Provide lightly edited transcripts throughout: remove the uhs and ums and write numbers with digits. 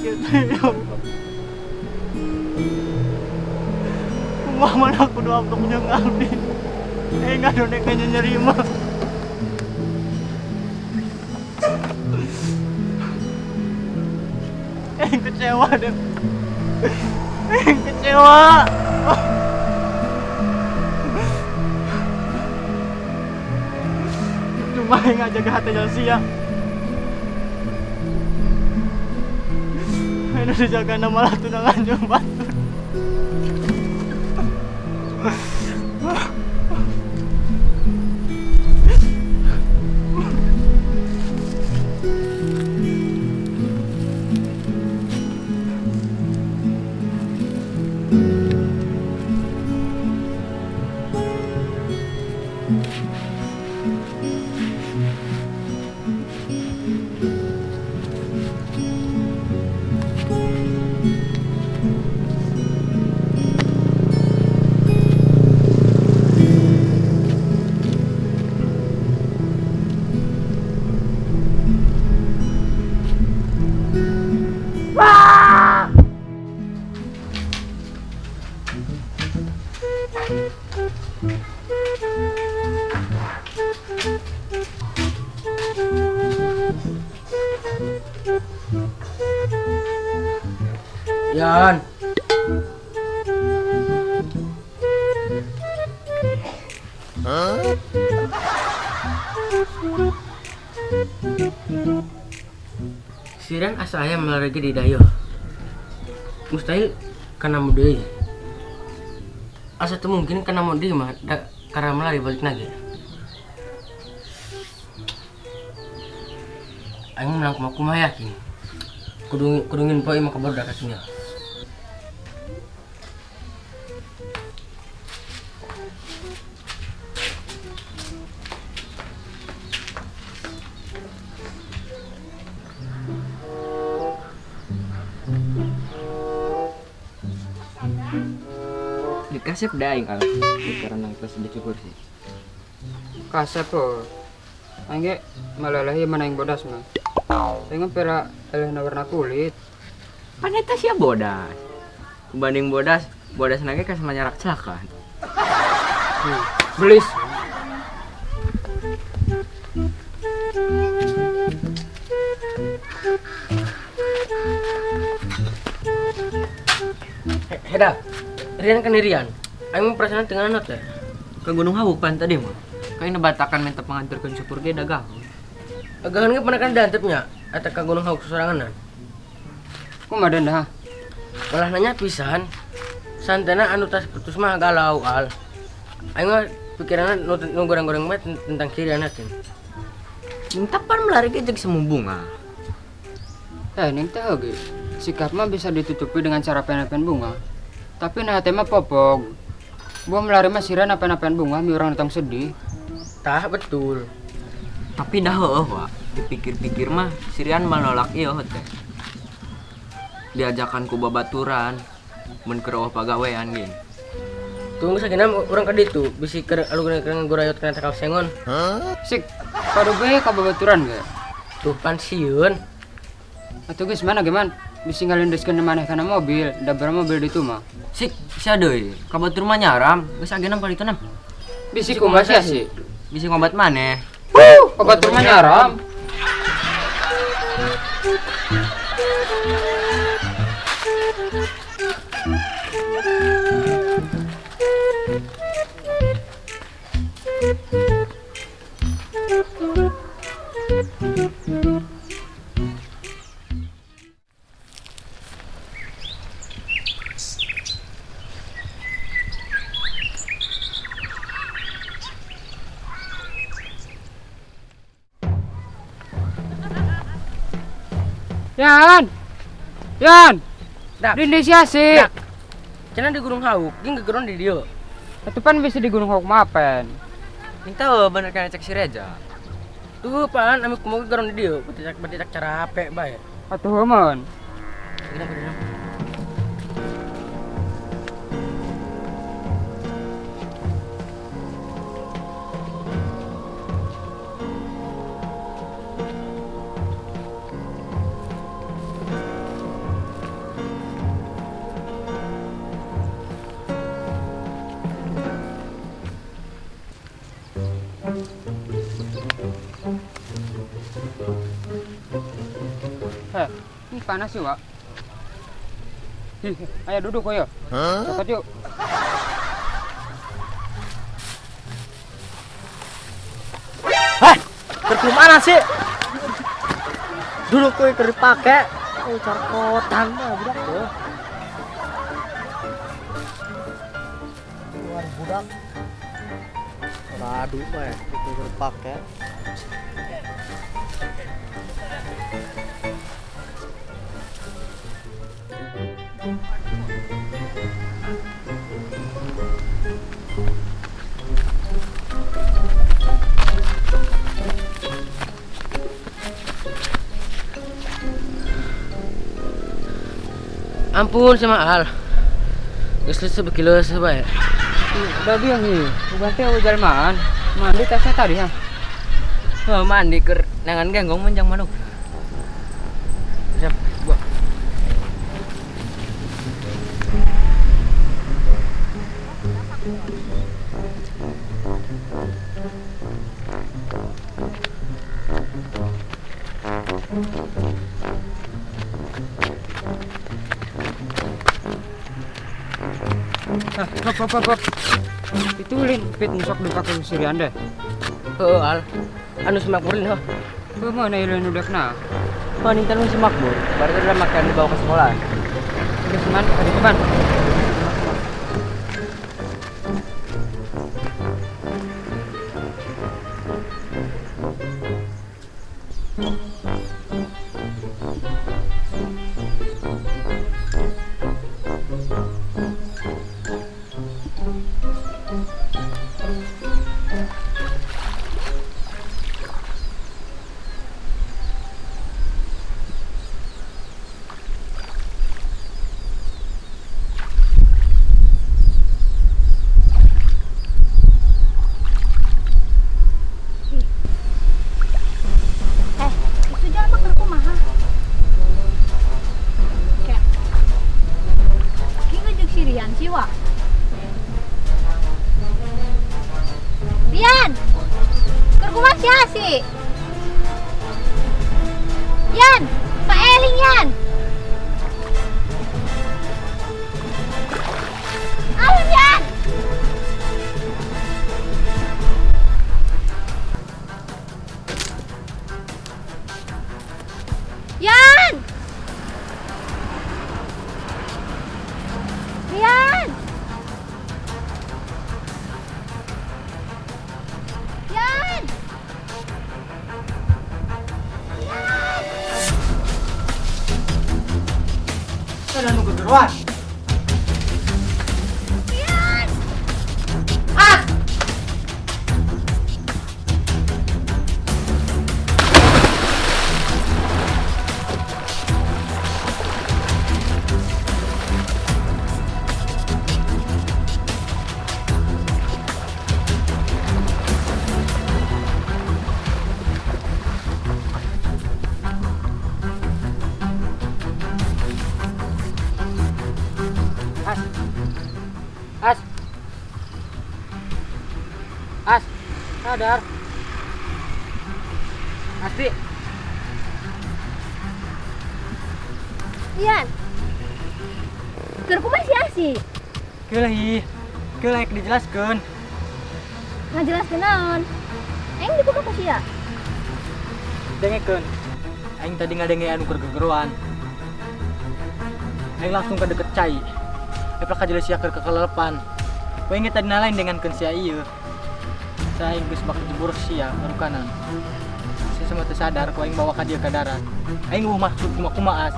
sakit ya Allah. Kumah mana aku doa punya ngalbi. Nggak ada kayaknya nyerima. Kecewa deh. Kecewa. Cuma nggak jaga hatinya sia. Ini dijaga nama lah tunangan yang batur. Yan. Siran asalnya melarigi di dayo. Mustahil karena mudi. Asa tu mungkin karena mudi mah karena melari balik lagi. Aing menang kumah yakin. Kudungin po ima kabor kasihnya. Dikasih daing al, karena kelas dicukur sih. Kasep po. Angge malalahi mana yang bodas mah. Tengok pera warna kulit. Paneta sih bodas. Kubanding bodas nage kasih manyarak celakan. Belis. Heda. Rian kan Rian. Aing perasaan dengan anak teh. Ke Gunung Hawuk pan tadi mah. Kayak nebatakan minta pengantarkan syukur dia dagang. Agangan ge pernah kan dantepnya eta ka Gunung Hawuk soranganan. Kumaha dah? Malah nanya pisan. Santena anu tas putus mah galau al. Aing mah pikiranna nu goreng-goreng mah tentang Rian teh. Minta pan melari ke jeung semu bunga. Ning teh oge. Sikap mah bisa ditutupi dengan cara pen-pen bunga. Tapi nah teh mah popog. Gua melari mah sira napen-napen bunga mi urang datang sedih. Tah betul. Tapi dah heueuh wa, dipikir-pikir mah Sirian menolak ieu teh. Diajakan ku babaturan mun keur pagawean geuning. Tunggu sakina urang ka ditu bisi keur alungan gorayot kana takal sengon. Sik, kado bae ka babaturan ge. Tuh pan sieun. Atuh geus mana ge man? Bisi ngalindeskeun maneh kana mobil, da mobil ditu mah. Sik, sia deui. Ka batur mah nyaram, geus agenam ka ditu nam. Bisi kumaha sia sih? Bisi ngobat maneh. Ka batur mah nyaram. Yan. Dak. Di Indonesia sih. Dak. Cenah di Gunung Hawuk, jeung gegeron di dieu. Atupan bisa di Gunung Hawuk mapen. Minta bener kan cek si Reza. Tuh pan ami kumaha gegeron di dieu, betitak cara HP bae. Atuh heumeun. Gina gina. panas sih, Wak. Ayo duduk ayo. Cepat yuk. Kerja mana sih? Dulu kue keur dipake. Oh, carkotan mah budak tuh. Luar budak. Aduh, mah itu keur dipake. Ampun sama Al. Geus sebekilo sebae. Udah biang nih. Bukan teh jalmaan. Mandi tasnya tadi ya. Oh, mandi keur nangan ganggong menjang manuk. Siap, gua. Hop. Itu lin pit musok dipakai sirian deh. Heuh, Al. Anu semakmurin heuh. Mana ilin udah kena. Paning tanu semakmur. Berarti udah makan dibawa ke sekolah. Udah seman, ada teman. Itu jangan bakar kumaha. Kayak ki ngejek sirian sih, Wak. Rian, keur kumaha sia sih? Yan, Pak Eling Yan. Alam Yan. Yan! Yan! Yan! Ada nu kegeruan. Yan! As, sadar. Asti, Yan! Keur kumaha sia sih? Keuleuh dijelaskeun. Ngajelaskeun naon? Aing dibuka ku sia. Dengekeun. Aing tadi ngadenge anu keur gegeruan. Aing langsung ke deket cai. Eplah kajelas sia keur kekelelepan. Kowe inget tadi nalain dengan keun sia ieu. Saya geus bakal jebur sia baru kanan. Sia sama teu sadar ku aing bawa ka dieu ka darat. Aing maksud kumaha as.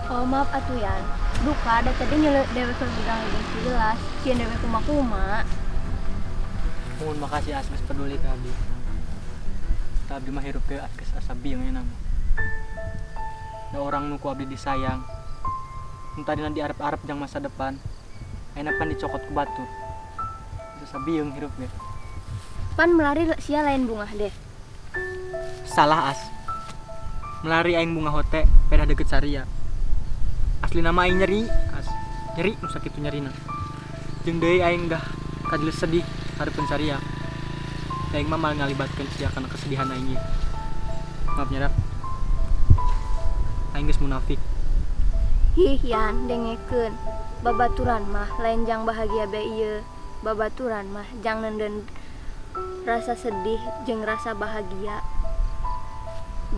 Oh maaf atuh Yan. Duka da tadi nyele dewe keur bilang geus jelas. Sieun dewe kumaha. Mohon makasih as geus peduli ka abdi. Abdi mah hirup teu geus asa bieu nya nama. Da orang nu ku abdi disayang. Nu tadina diarep-arep jang masa depan. Ayeuna pan dicokot ku batur. Geus asa bieu hirup ge. Pan melari sia lain bunga deh. Salah as. Melari aing bunga hote pedah deket saria. Asli nama aing nyeri as. Nyeri nu sakitu nyerina. Jeung deui aing dah kajeles sedih hareupeun saria. Aing mah mal ngalibatkeun sia kana kesedihan aing ieu. Maaf nyerap. aing geus munafik. Hih Yan, dengekeun. Babaturan mah lain jang bahagia be ieu. Babaturan mah jang nenden rasa sedih jeung rasa bahagia.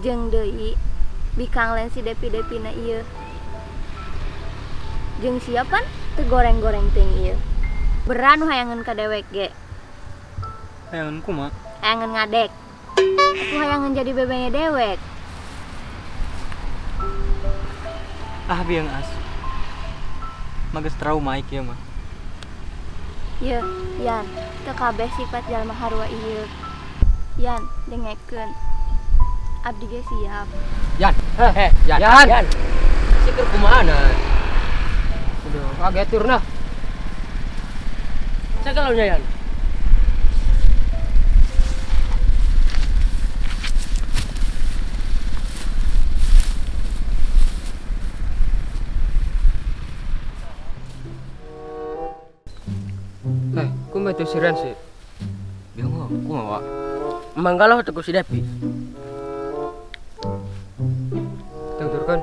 Jeung deui bikang lain si depi-depina ieu. Jeung siapan teu goreng-goreng teuing ieu. Beran hayangeun ka dewek ge. Hayangan kumaha? Hayangeun ngadek. Atuh hayangeun jadi bebenya dewek. Ah biang as. Mages trauma ieu kieu mah. Ye, Yan, teu kabeh sifat jalma harua ieu. Yan, dengekeun. Abdi ge siap. Yan, Yan. Sikir kumana? Udah kaget turna. Sagalaunya Yan. Kumaha tuh siran sih? Bingung kumaha? Manggalah teku si Depi. Tuturkan.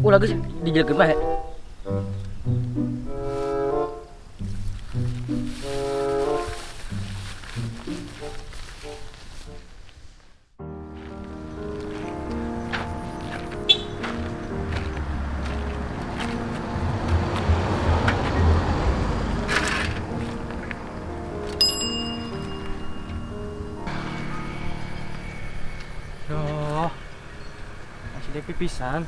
Ulah geus dijelekeun bae. Duh. Masih depi pisan.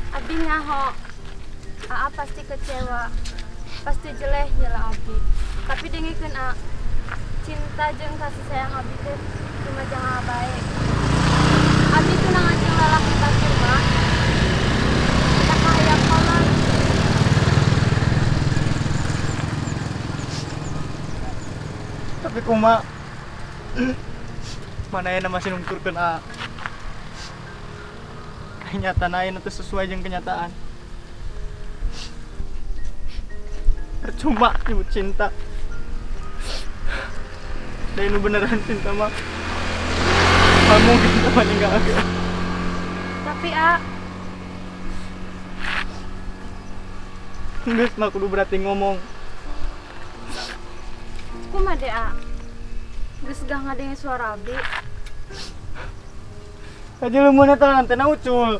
Abdi nyaho. Aa pasti kecewa. Pasti jeleh heula Abdi. Tapi dengekeun A. Cinta jeung kasih sayang Abdi teh cuma jangan baik. Abdi tunangan jeung lalaki pasir mah. Tak hayang kolot. Tapi kumaha? Mana aya masih nungkurkeun A. Kenyataan ayeuna teh sesuai jeung kenyataan. Percuma nyebut cinta. Dan nu beneran cinta mah mungkin kita meninggal. Tapi A, Geus mah kudu berarti ngomong. kumaha deh A? Geus gah ngadenge suara Abdi. Aja lu mun eta teh ucul.